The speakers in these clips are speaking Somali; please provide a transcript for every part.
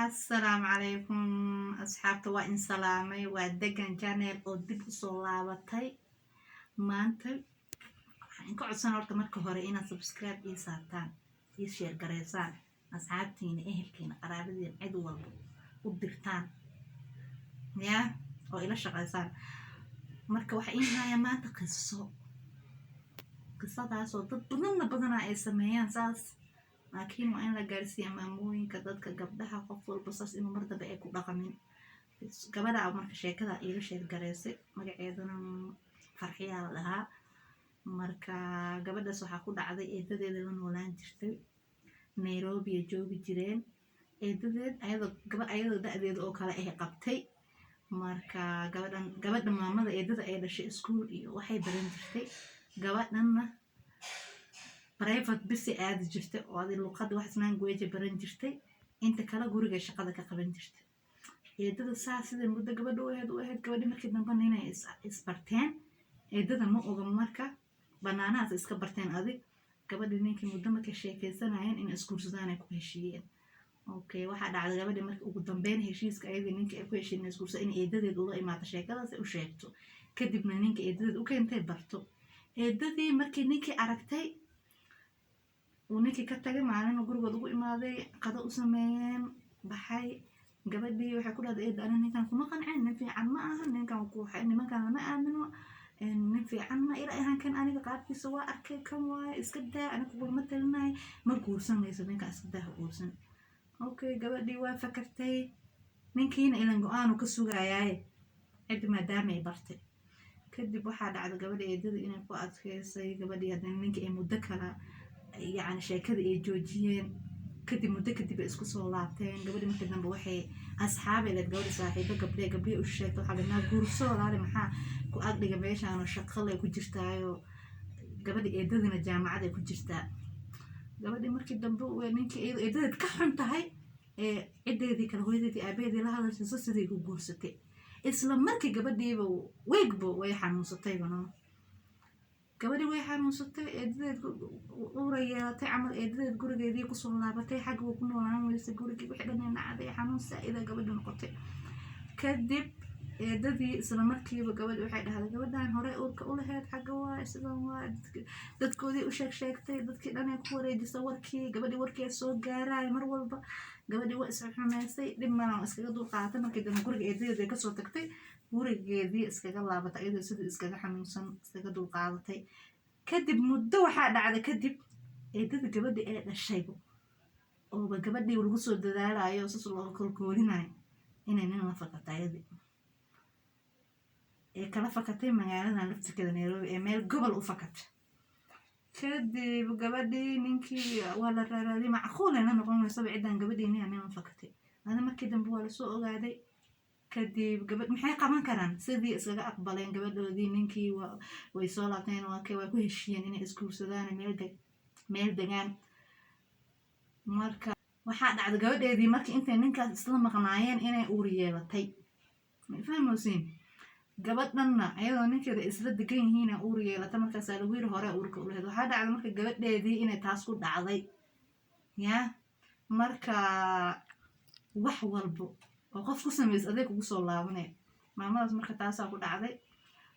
السلام عليكم أصحابتي وإن سلامي ودقن جانيل oo dib u soo laabatay maanta waxaan ka codsanaa horta marka hore inaad subscribe ii saartaan ii share gareysaan asxaabtiina ehelkiina qaraabadiina cid walba u dirtaan yaa oo ila shaqeysaan marka waxa ii haya maanta qisadaas oo dad badan ay sameeyaan saas laakiin waa in la gaarsiiyo maamooyinka dadka gabdhaha qof walba saas inuu mar dambe ay ku dhaqamin gabadha marka sheekada iiga sheeg gareysay magaceeduna farxiyaa la dhahaa marka gabadhaas waxaa ku dhacday eedadeeda la noolaan jirtay Nairobi ay joogi jireen eedadeed ayadoo da'deeda oo kale ay qabtay marka gabadha maamada eedada ay dhashay iskuul iyo waxay baran jirtay gabadhanna private bisi aad jirtay oo adi luqad wax language baran jirtay inta kala guriga shaqada ka qaban jirtay eedada sida muddo gabadha u ahayd gabadhi markii dambe inay isbarteen eedada ma oga marka banaanaas iska barteen adig gabadhi ninkii muddo markay sheekeysanayeen in isguursadaan ay ku heshiiyeen okay waxa dhacday gabadhi markii ugu dambeyn heshiiska ayadii ninkii ay ku heshiiyeen isguursa in eedadeed ula imaata sheekadaas u sheegto kadibna ninkii eedadeed u keentay barto eedadii markii ninkii aragtay ونيكي كتاجي معانا وجروب ضوء ماذا قضاء سمين بحي قبل وحي كل هذا إيه أنا كان كم قنعين نفي عن ما أهل كان كوح إني ما كان ما آمنوا نفي عن ما إلى كان أنا قاعد في سواء أركي كم وإسكده أنا كقول مثلنا مركور سن ليس نك أسكده قرصن أوكي قبل وفكرتي نكين إلى نجوان وكسوق عياي عد ما دامي برتي كدي بواحد على قبل يدري إني قاعد في سي قبل هذا نك مذكرة يعني شيكada ay joojiyeen kadib muddo kadib isku soo laabteen gabadhii markii dambe waxay asxaabay la gabadh saaxiibo gabdhe u sheegtay waxa la guurso walaal maxaa ku agdhiga meeshaan oo shaqo leh ku jirtaayo gabadhii eedadina jaamacad ay ku jirtaa gabadhii markii dambe ninkii eedadeed ka xun tahay cideedii kala hooyadeedii aabaheedii la hadashay sidii u guursatay isla markii gabadhiiba weegbo way xanuunsatay bano gabadhi way xanuunsatay eedadeed uurayeelatay camal eedadeed gurigeedii ku soo laabatay xag uu ku noolaan weysay gurigii wixii dhan nacday xanuun saa'ida gabadhi noqotay kadib eedadii isla markiiba gabadhi waxay dhahday gabadhan hore uurka u lahayd xagga waa sidoo waa dadkoodii u sheegtay dadkii dhan ay ku wareejisay warkii gabadhi warkii soo gaaray mar walba gabadhi waa isxumeysay dib ma iskaga dul qaadatay markii dambe guriga eedadeed ay ka soo tagtay gurigeedii iskaga laabatay iyadoo sidii iskaga xanuunsan iskaga dul qaadatay kadib muddo waxaa dhacday kadib eedada gabadhi ee dhashay oo gabadhii lagu soo dadaalayo si loo kolkoolinayo inay nin la fakatay ee kala fakatay magaalada laftirkeeda Nairobi ee meel gobol u fakatay kadib gabadhii ninkii waa la raadiyay macquul inay noqonayso ciidan gabadhii inay fakatay ana markii dambe waa la soo ogaaday kadib gabadh maxay qaban karaan sidii iskaga aqbaleen gabadhoodii ninkii way soo laabteen waa ku heshiiyeen inay isguursadaan meel degaan marka waxaa dhacday gabadheedii markii intay ninkaas isla maqnaayeen inay uur yeelatay ma fahmaysiin gabadhanna ayadoo ninkeeda isla degan yihiin uur yeelatay markaas lagu yiri hore uurka u lahayd waxaa dhacday marka gabadheedii inay taas ku dhacday yaa marka wax walbo oo qof ku sameeyay adeeg ugu soo laabanay maamadaas marka taas ku dhacday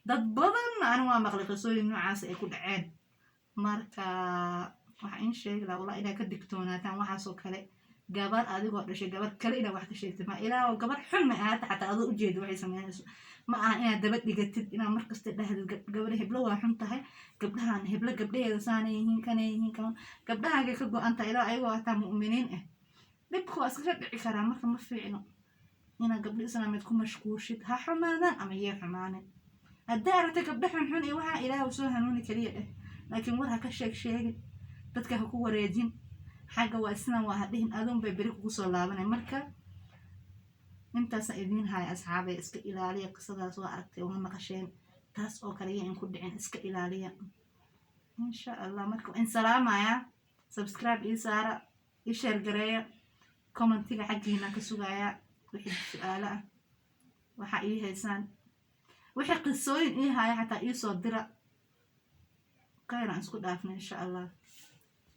dad badan aan waa maqlay qisooyin noocaas ay ku dhaceen marka waxa in sheeg la walaal ina ka digtoonaataan waxa soo kale gabar adigoo dhashay gabar kale ina wax ka sheegtay ma ilaa gabar xun ma ahaata xataa adoo u jeedo waxay sameeyaan ma aha ina daba dhigatid ina markasta dhahdid gabar heblo waa xun tahay gabdhahan heblo gabdheeda saanay yihiin kan gabdhaha ka go'anta ilaa ayagoo ataa mu'miniin ah dibku aska dhici karaa marka ma fiicno ina gabdho islaameed ku mashquulshid ha xumaadaan ama yee xumaaneen hadda aragtay gabdho xun ee waxa ilaahay soo hanuuni kaliya laakiin war ha ka sheegin dadka ha ku wareejin xagga waa isna waa hadhiin adoon bay bari kugu soo laabanay marka intaas idin hay asxaabay iska ilaaliya qisadaas waa aragtay oo maqasheen taas oo kale in ku dhicin iska ilaaliya insha Allah marka in salaamaya subscribe ii saara ii share gareeya commentiga xaqiina ka sugaya wixii su'aalaha waxa ii haysan wixii qisooyin ii haya xataa ii soo dira khayran isku dhaafna insha Allah